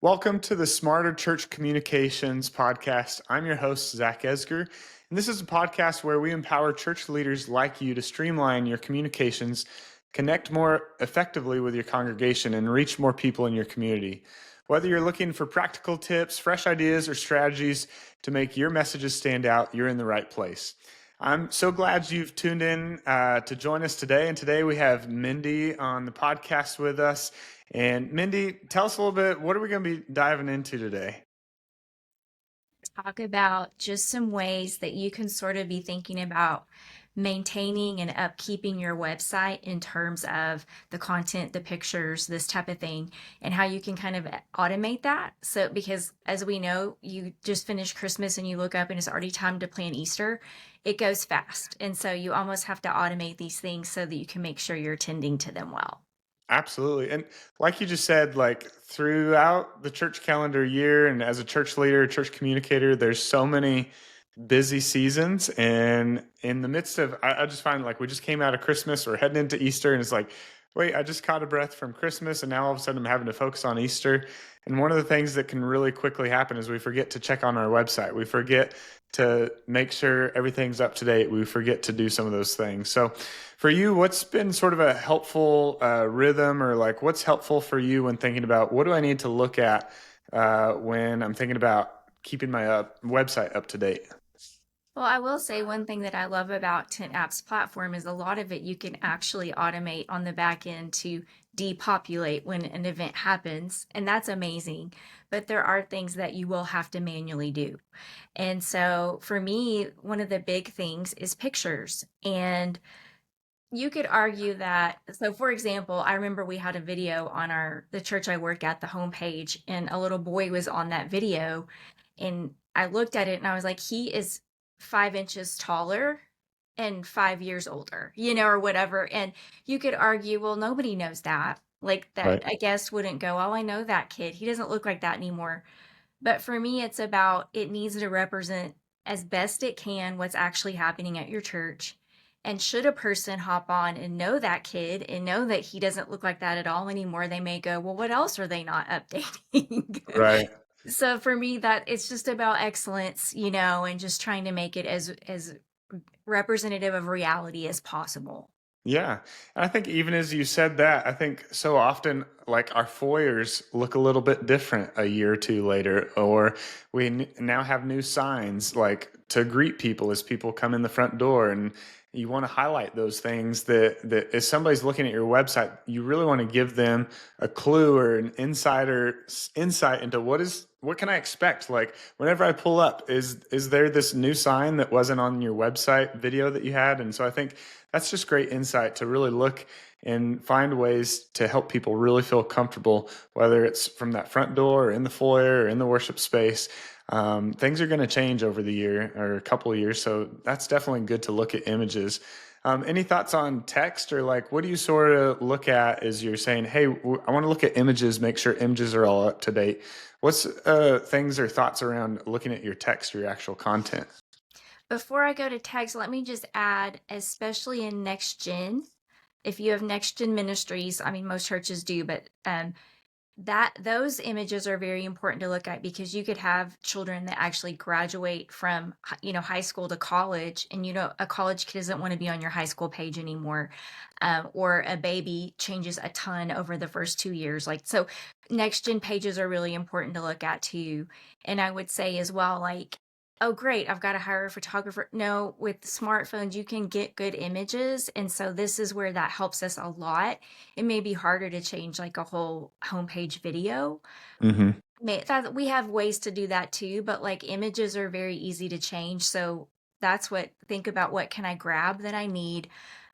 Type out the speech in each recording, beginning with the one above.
Welcome to the Smarter Church Communications podcast. I'm your host, Zach Esger, and this is a podcast where we empower church leaders like you to streamline your communications, connect more effectively with your congregation, and reach more people in your community. Whether you're looking for practical tips, fresh ideas, or strategies to make your messages stand out, you're in the right place. I'm so glad you've tuned in to join us today. And today we have Mindy on the podcast with us. And Mindy, tell us a little bit, what are we going to be diving into today? Talk about just some ways that you can sort of be thinking about maintaining and upkeeping your website in terms of the content, the pictures, this type of thing, and how you can kind of automate that. So, because as we know, you just finished Christmas and you look up and it's already time to plan Easter, it goes fast. And so you almost have to automate these things so that you can make sure you're attending to them well. Absolutely. And like you just said, like throughout the church calendar year and as a church leader, church communicator, there's so many busy seasons. And in the midst of, I just find like we just came out of Christmas, we're heading into Easter, and it's like, wait, I just caught a breath from Christmas, and now all of a sudden I'm having to focus on Easter. And one of the things that can really quickly happen is we forget to check on our website. We forget to make sure everything's up to date. We forget to do some of those things. So for you, what's been sort of a helpful rhythm, or like what's helpful for you when thinking about what do I need to look at when I'm thinking about keeping my website up to date? Well, I will say one thing that I love about Tent App's platform is a lot of it you can actually automate on the back end to depopulate when an event happens, and that's amazing. But there are things that you will have to manually do. And so for me, one of the big things is pictures. And you could argue that, so for example, I remember we had a video on the church I work at, the homepage, and a little boy was on that video, and I looked at it and I was like, he is 5 inches taller and 5 years older, or whatever. And you could argue, well, nobody knows that. Like that, Right. a guest wouldn't go, oh, I know that kid. He doesn't look like that anymore. But for me, it's about it needs to represent as best it can what's actually happening at your church. And should a person hop on and know that kid and know that he doesn't look like that at all anymore, they may go, well, what else are they not updating? Right. So for me, that it's just about excellence, and just trying to make it as representative of reality as possible. Yeah. And I think even as you said that, I think so often like our foyers look a little bit different a year or two later, or we now have new signs like to greet people as people come in the front door. And you want to highlight those things that as somebody's looking at your website, you really want to give them a clue or an insight into what can I expect? Like whenever I pull up, is there this new sign that wasn't on your website video that you had? And so I think that's just great insight to really look and find ways to help people really feel comfortable, whether it's from that front door or in the foyer or in the worship space. Things are going to change over the year or a couple of years, so that's definitely good to look at images. Any thoughts on text, or like what do you sort of look at as you're saying, hey, I want to look at images, make sure images are all up to date? What's things or thoughts around looking at your text or your actual content? Before I go to text, let me just add, especially in next gen, if you have next gen ministries, I mean, most churches do, but that those images are very important to look at because you could have children that actually graduate from high school to college, and a college kid doesn't want to be on your high school page anymore, or a baby changes a ton over the first 2 years. Like, so next gen pages are really important to look at too. And I would say as well, like, oh great, I've got to hire a photographer. No, with smartphones you can get good images, and so this is where that helps us a lot. It may be harder to change like a whole homepage video. Hmm. We have ways to do that too, but like images are very easy to change. So think about what can I grab that I need.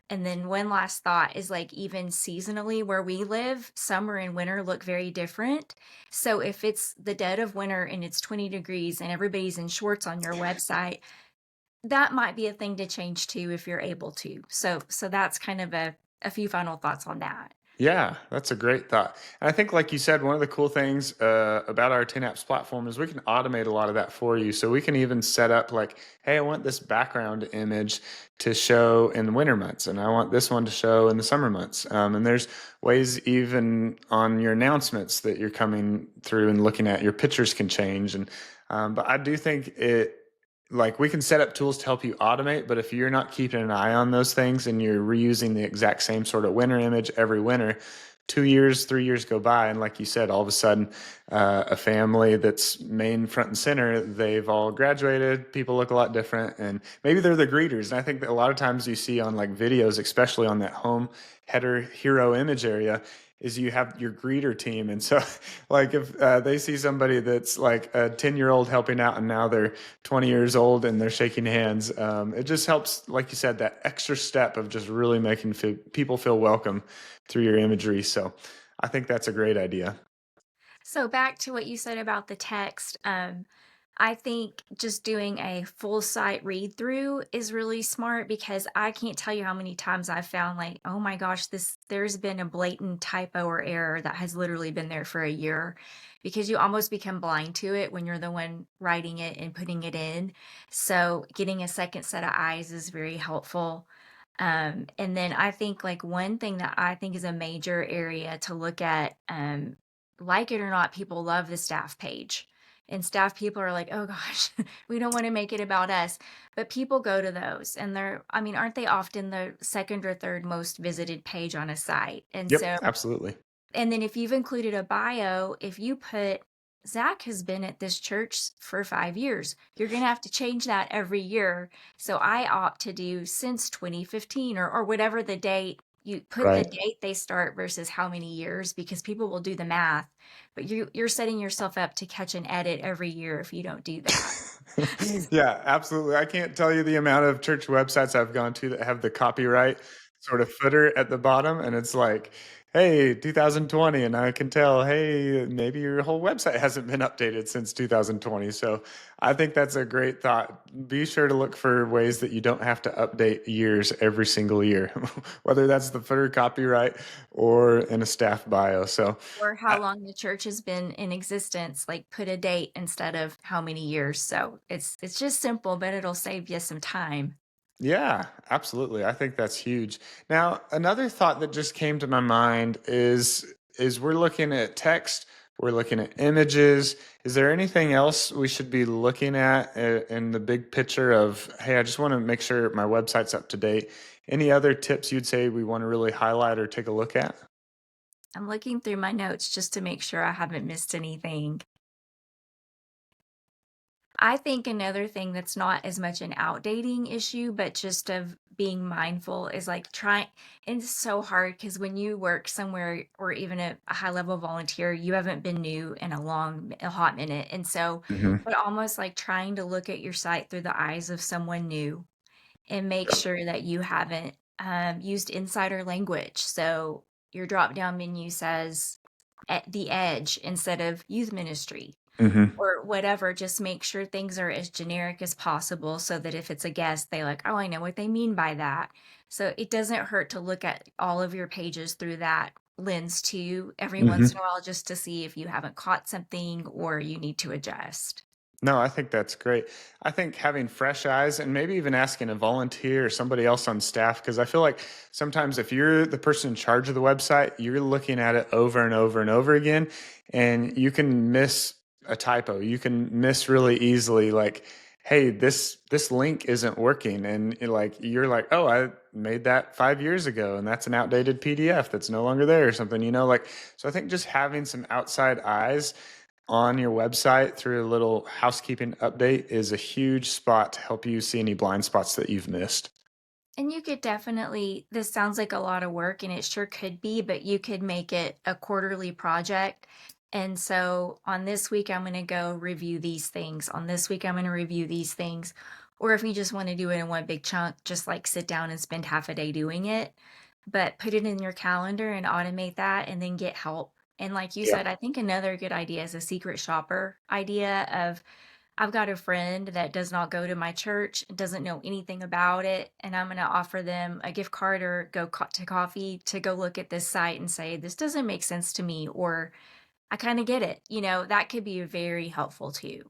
And then one last thought is like even seasonally where we live, summer and winter look very different. So if it's the dead of winter and it's 20 degrees and everybody's in shorts on your website, that might be a thing to change too if you're able to. So that's kind of a few final thoughts on that. Yeah, that's a great thought. And I think, like you said, one of the cool things about our 10 apps platform is we can automate a lot of that for you. So we can even set up like, hey, I want this background image to show in the winter months, and I want this one to show in the summer months. And there's ways even on your announcements that you're coming through and looking at, your pictures can change. And but I do think it like we can set up tools to help you automate, but if you're not keeping an eye on those things and you're reusing the exact same sort of winter image every winter, 2 years, 3 years go by, and like you said, all of a sudden, a family that's main front and center, they've all graduated. People look a lot different, and maybe they're the greeters. And I think that a lot of times you see on like videos, especially on that home header hero image area, is you have your greeter team, and so like if they see somebody that's like a 10-year-old helping out and now they're 20 years old and they're shaking hands, it just helps, like you said, that extra step of just really making people feel welcome through your imagery. So I think that's a great idea. So back to what you said about the text, I think just doing a full site read through is really smart because I can't tell you how many times I've found like, oh my gosh, there's been a blatant typo or error that has literally been there for a year because you almost become blind to it when you're the one writing it and putting it in. So getting a second set of eyes is very helpful. And then I think like one thing that I think is a major area to look at, like it or not, people love the staff page. And staff people are like, oh gosh, we don't want to make it about us. But people go to those and I mean, aren't they often the second or third most visited page on a site? And Yep, so absolutely. and then if you've included a bio, if you put Zach has been at this church for 5 years, you're going to have to change that every year. So I opt to do since 2015 or whatever the date. You put the Right. date they start versus how many years because people will do the math. But you're setting yourself up to catch an edit every year if you don't do that. Yeah, absolutely. I can't tell you the amount of church websites I've gone to that have the copyright sort of footer at the bottom, and it's like, hey, 2020, and I can tell, hey, maybe your whole website hasn't been updated since 2020. So I think that's a great thought. Be sure to look for ways that you don't have to update years every single year, whether that's the footer copyright or in a staff bio. So Or how long the church has been in existence, like put a date instead of how many years. So it's just simple, but it'll save you some time. yeah, absolutely. I think that's huge. Now, another thought that just came to my mind is we're looking at text, we're looking at images. Is there anything else we should be looking at in the big picture of, hey, I just want to make sure my website's up to date? Any other tips you'd say we want to really highlight or take a look at? I'm looking through my notes just to make sure I haven't missed anything. I think another thing that's not as much an outdating issue, but just of being mindful is like trying, and it's so hard because when you work somewhere or even a high level volunteer, you haven't been new in a hot minute. And so, Hmm. but almost like trying to look at your site through the eyes of someone new and make sure that you haven't used insider language. So your drop down menu says at the edge instead of youth ministry Hmm. or whatever. Just make sure things are as generic as possible so that if it's a guest, they like, oh, I know what they mean by that. So it doesn't hurt to look at all of your pages through that lens too every once in a Hmm. while just to see if you haven't caught something or you need to adjust. No, I think that's great. I think having fresh eyes and maybe even asking a volunteer or somebody else on staff, because I feel like sometimes if you're the person in charge of the website, you're looking at it over and over and over again, and you can miss a typo. You can miss really easily, like, hey, this link isn't working, and you're like, oh, I made that 5 years ago, and that's an outdated PDF that's no longer there or something, like. So I think just having some outside eyes on your website through a little housekeeping update is a huge spot to help you see any blind spots that you've missed. And you could definitely, this sounds like a lot of work, and it sure could be, but you could make it a quarterly project. And so on this week, I'm going to go review these things. On this week, I'm going to review these things. Or if you just want to do it in one big chunk, just like sit down and spend half a day doing it. But put it in your calendar and automate that and then get help. And like you Yeah. said, I think another good idea is a secret shopper idea of I've got a friend that does not go to my church, doesn't know anything about it, and I'm going to offer them a gift card or to coffee to go look at this site and say, this doesn't make sense to me, or I kind of get it. That could be very helpful too.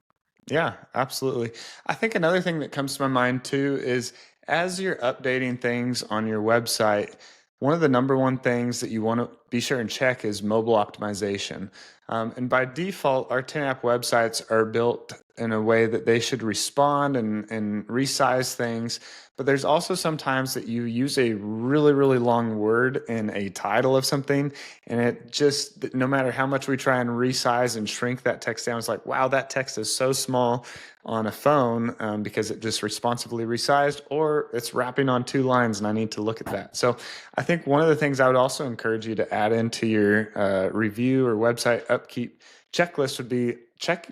Yeah, absolutely. I think another thing that comes to my mind too is as you're updating things on your website, one of the number one things that you want to be sure and check is mobile optimization. And by default, our 10 app websites are built in a way that they should respond and resize things. But there's also sometimes that you use a really, really long word in a title of something, and it just, no matter how much we try and resize and shrink that text down, it's like, wow, that text is so small on a phone because it just responsively resized, or it's wrapping on 2 lines and I need to look at that. So I think one of the things I would also encourage you to add into your review or website upkeep checklist would be check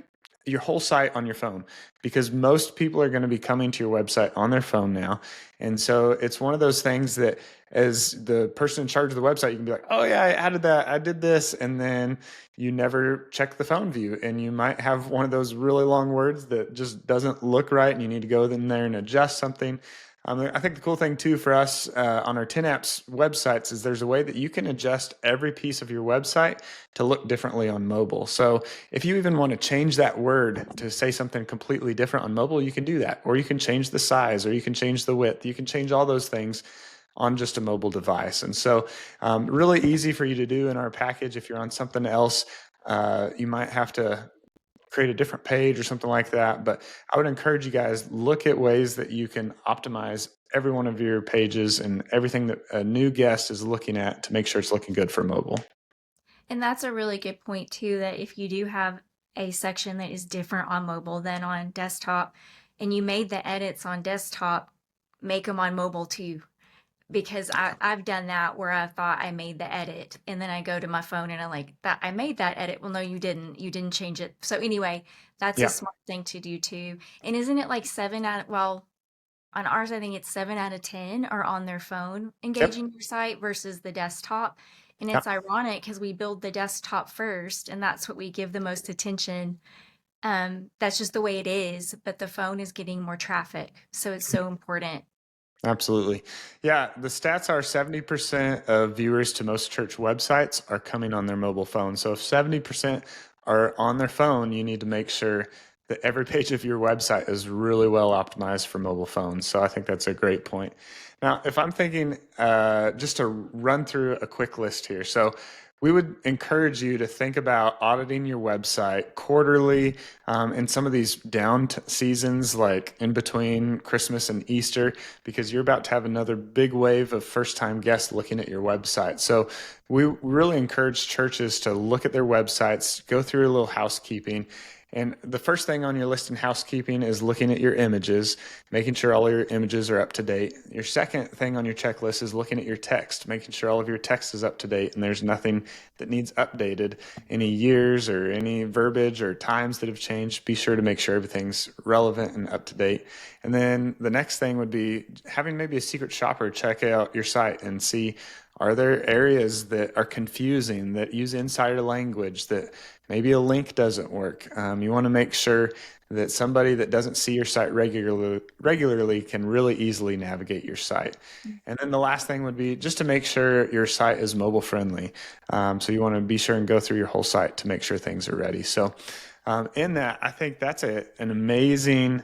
your whole site on your phone, because most people are going to be coming to your website on their phone now. And so it's one of those things that as the person in charge of the website, you can be like, oh yeah, I added that, I did this, and then you never check the phone view, and you might have one of those really long words that just doesn't look right, and you need to go in there and adjust something. I think the cool thing too for us on our 10 apps websites is there's a way that you can adjust every piece of your website to look differently on mobile. So if you even want to change that word to say something completely different on mobile, you can do that. Or you can change the size, or you can change the width. You can change all those things on just a mobile device. And so really easy for you to do in our package. If you're on something else, you might have to create a different page or something like that. But I would encourage you guys, look at ways that you can optimize every one of your pages and everything that a new guest is looking at to make sure it's looking good for mobile. And that's a really good point too, that if you do have a section that is different on mobile than on desktop, and you made the edits on desktop, make them on mobile too. Because I've done that where I thought I made the edit and then I go to my phone and I'm like, that I made that edit. Well, no, you didn't. You didn't change it. So anyway, that's a Yeah. smart thing to do too. And isn't it like well, on ours, I think it's 7 out of 10 are on their phone Yep. engaging your site versus the desktop. And it's Yep. ironic because we build the desktop first and that's what we give the most attention. That's just the way it is, but the phone is getting more traffic. So it's so important. Absolutely. Yeah, the stats are 70% of viewers to most church websites are coming on their mobile phone. So if 70% are on their phone, you need to make sure that every page of your website is really well optimized for mobile phones. So I think that's a great point. Now, if I'm thinking just to run through a quick list here. So we would encourage you to think about auditing your website quarterly in some of these seasons, like in between Christmas and Easter, because you're about to have another big wave of first time guests looking at your website. So we really encourage churches to look at their websites, go through a little housekeeping. And the first thing on your list in housekeeping is looking at your images, making sure all your images are up to date. Your second thing on your checklist is looking at your text, making sure all of your text is up to date and there's nothing that needs updated, any years or any verbiage or times that have changed. Be sure to make sure everything's relevant and up to date. And then the next thing would be having maybe a secret shopper check out your site and see, are there areas that are confusing, that use insider language, that maybe a link doesn't work? You want to make sure that somebody that doesn't see your site regularly can really easily navigate your site. And then the last thing would be just to make sure your site is mobile friendly. So you want to be sure and go through your whole site to make sure things are ready. So in that, I think that's an amazing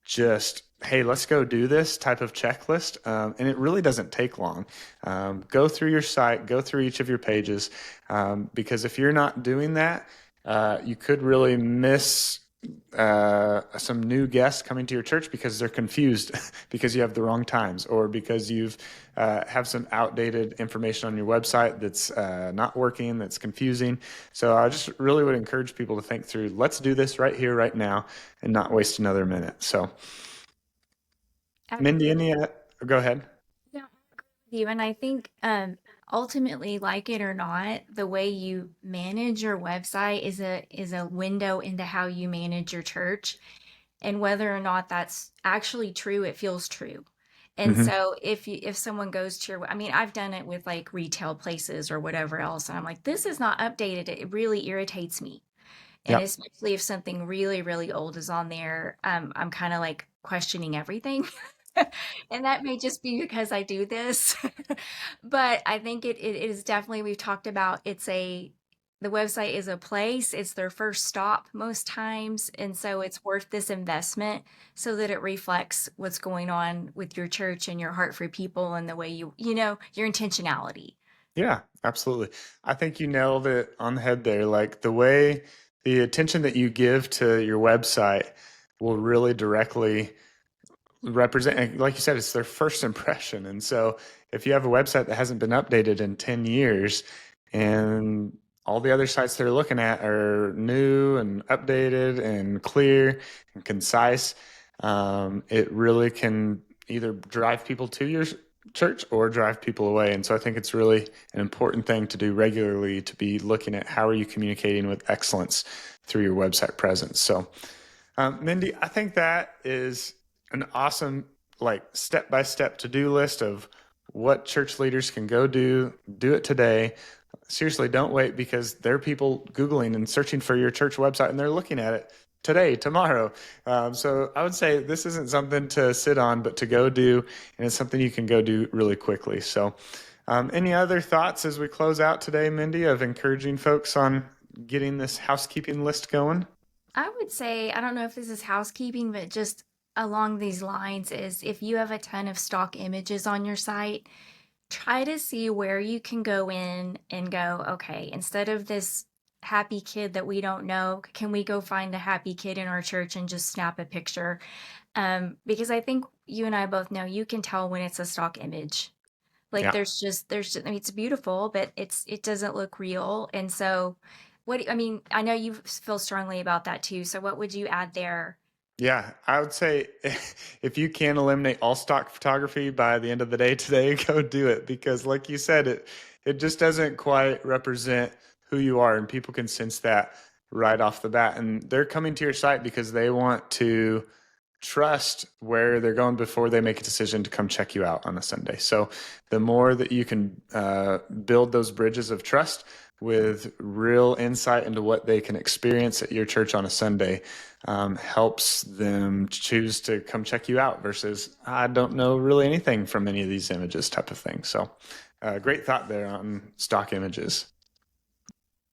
just, hey, let's go do this type of checklist. And it really doesn't take long. Go through your site, go through each of your pages, because if you're not doing that, you could really miss some new guests coming to your church because they're confused because you have the wrong times, or because you've have some outdated information on your website that's not working, that's confusing. So I just really would encourage people to think through, let's do this right here, right now, and not waste another minute. So Mindy, go ahead. Yeah, I agree with you. And I think ultimately, like it or not, the way you manage your website is a window into how you manage your church. And whether or not that's actually true, it feels true. And Hmm. so if someone goes to your, I mean, I've done it with like retail places or whatever else, and I'm like, this is not updated. It really irritates me. And Yep. especially if something really, really old is on there, I'm kind of like questioning everything. And that may just be because I do this. But I think it is definitely, we've talked about the website is a place, it's their first stop most times. And so it's worth this investment so that it reflects what's going on with your church and your heart for people and the way your intentionality. Yeah, absolutely. I think you nailed it on the head there. Like the attention that you give to your website will really directly represent, and like you said, it's their first impression. And so if you have a website that hasn't been updated in 10 years and all the other sites they're looking at are new and updated and clear and concise, it really can either drive people to your church or drive people away. And so I think it's really an important thing to do regularly, to be looking at how are you communicating with excellence through your website presence. So Mindy, I think that is an awesome, like, step-by-step to-do list of what church leaders can go do. Do it today. Seriously, don't wait, because there are people Googling and searching for your church website and they're looking at it today, tomorrow. So I would say this isn't something to sit on, but to go do, and it's something you can go do really quickly. So any other thoughts as we close out today, Mindy, of encouraging folks on getting this housekeeping list going? I would say, I don't know if this is housekeeping, but just along these lines is if you have a ton of stock images on your site, try to see where you can go in and go, okay, instead of this happy kid that we don't know, can we go find a happy kid in our church and just snap a picture? Because I think you and I both know you can tell when it's a stock image. Like Yeah. I mean, it's beautiful, but it doesn't look real. And so I mean, I know you feel strongly about that too. So what would you add there? Yeah, I would say if you can eliminate all stock photography by the end of the day today, go do it, because like you said, it just doesn't quite represent who you are, and people can sense that right off the bat. And they're coming to your site because they want to trust where they're going before they make a decision to come check you out on a Sunday. So the more that you can build those bridges of trust with real insight into what they can experience at your church on a Sunday, helps them choose to come check you out versus, I don't know really anything from any of these images type of thing. So great thought there on stock images.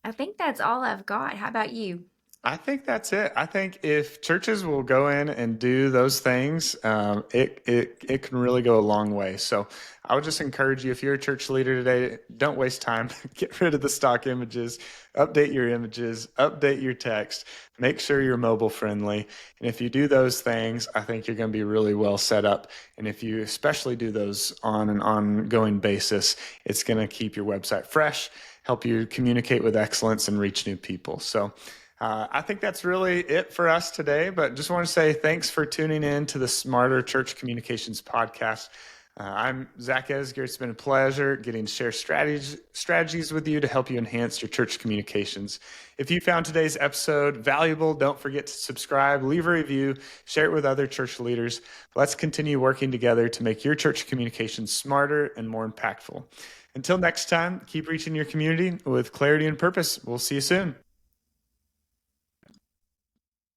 I think that's all I've got. How about you? I think that's it. I think if churches will go in and do those things, it can really go a long way. So I would just encourage you, if you're a church leader today, don't waste time. Get rid of the stock images, update your images, update your text, make sure you're mobile friendly. And if you do those things, I think you're going to be really well set up. And if you especially do those on an ongoing basis, it's going to keep your website fresh, help you communicate with excellence, and reach new people. So I think that's really it for us today, but just want to say thanks for tuning in to the Smarter Church Communications podcast. I'm Zach Esger. It's been a pleasure getting to share strategies with you to help you enhance your church communications. If you found today's episode valuable, don't forget to subscribe, leave a review, share it with other church leaders. Let's continue working together to make your church communications smarter and more impactful. Until next time, keep reaching your community with clarity and purpose. We'll see you soon.